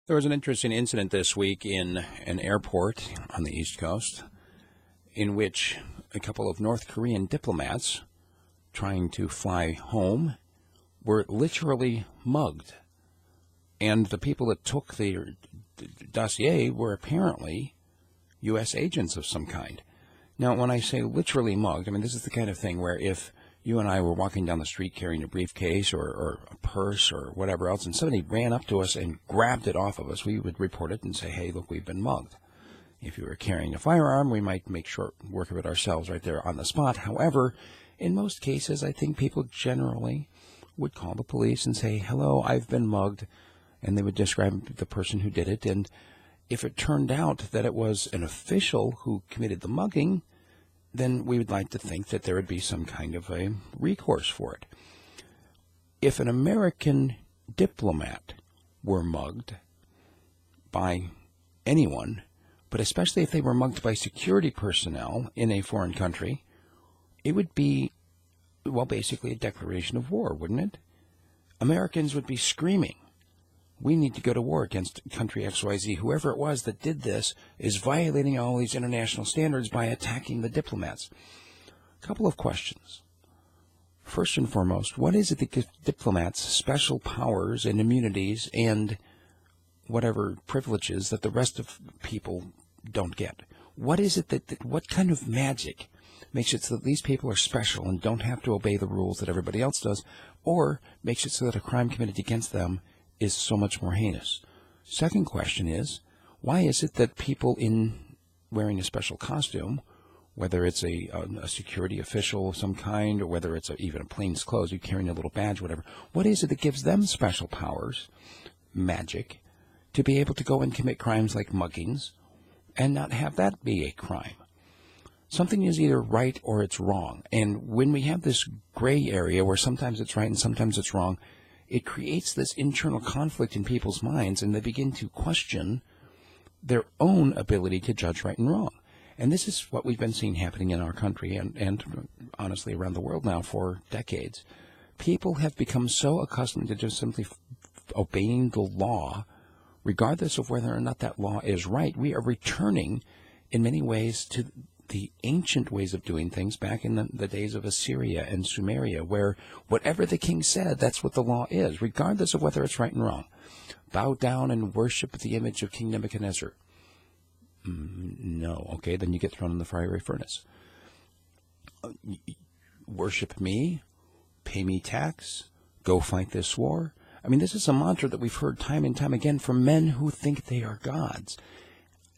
There was an interesting incident this week in an airport on the East Coast in which a couple of North Korean diplomats trying to fly home were literally mugged. And the people that took the dossier were apparently U.S. agents of some kind. Now, when I say literally mugged, I mean, this is the kind of thing where if you and I were walking down the street carrying a briefcase or a purse or whatever else, and somebody ran up to us and grabbed it off of us, we would report it and say, hey, look, we've been mugged. If you were carrying a firearm, we might make short work of it ourselves right there on the spot. However, in most cases, I think people generally would call the police and say, hello, I've been mugged, and they would describe the person who did it. And if it turned out that it was an official who committed the mugging, then we would like to think that there would be some kind of a recourse for it. If an American diplomat were mugged by anyone, but especially if they were mugged by security personnel in a foreign country, it would be, well, basically a declaration of war, wouldn't it? Americans would be screaming, we need to go to war against country XYZ. Whoever it was that did this is violating all these international standards by attacking the diplomats. A couple of questions. First and foremost, what is it that gives diplomats special powers and immunities and whatever privileges that the rest of people don't get? What is it what kind of magic makes it so that these people are special and don't have to obey the rules that everybody else does, or makes it so that a crime committed against them is so much more heinous? Second question is, why is it that people in wearing a special costume, whether it's a security official of some kind, or whether it's even a plain clothes, you're carrying a little badge, whatever, what is it that gives them special powers, magic, to be able to go and commit crimes like muggings and not have that be a crime? Something is either right or it's wrong. And when we have this gray area where sometimes it's right and sometimes it's wrong, it creates this internal conflict in people's minds, and they begin to question their own ability to judge right and wrong. And this is what we've been seeing happening in our country and honestly around the world now for decades. People have become so accustomed to just simply obeying the law, regardless of whether or not that law is right. We are returning in many ways to the ancient ways of doing things back in the days of Assyria and Sumeria, where whatever the king said, that's what the law is, regardless of whether it's right and wrong. Bow down and worship the image of King Nebuchadnezzar. No. Okay, then you get thrown in the fiery furnace. Worship me, pay me tax, go fight this war. I mean, this is a mantra that we've heard time and time again from men who think they are gods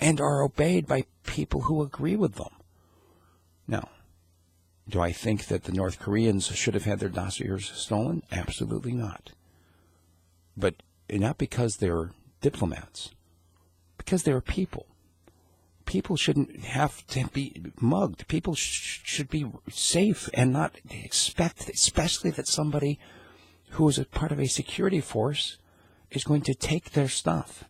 and are obeyed by people who agree with them. Now, do I think that the North Koreans should have had their dossiers stolen? Absolutely not. But not because they're diplomats, because they're people. People shouldn't have to be mugged. People should be safe and not expect, especially that somebody who is a part of a security force is going to take their stuff.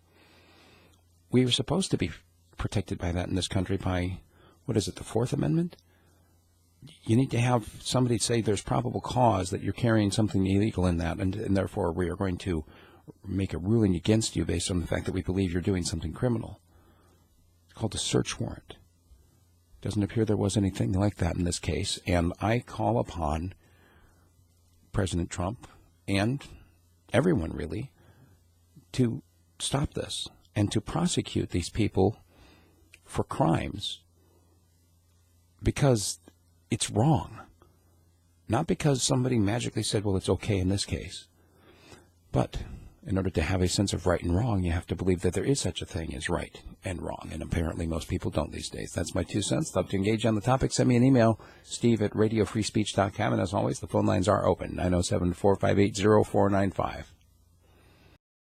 We were supposed to be protected by that in this country by, what is it, the Fourth Amendment? You need to have somebody say there's probable cause that you're carrying something illegal in that, and therefore we are going to make a ruling against you based on the fact that we believe you're doing something criminal. It's called a search warrant. Doesn't appear there was anything like that in this case, and I call upon President Trump and everyone really to stop this and to prosecute these people for crimes because it's wrong. Not because somebody magically said, well, it's okay in this case. But in order to have a sense of right and wrong, you have to believe that there is such a thing as right and wrong. And apparently most people don't these days. That's my 2 cents. Love to engage on the topic. Send me an email, steve@radiofreespeech.com. And as always, the phone lines are open, 907-458-0495.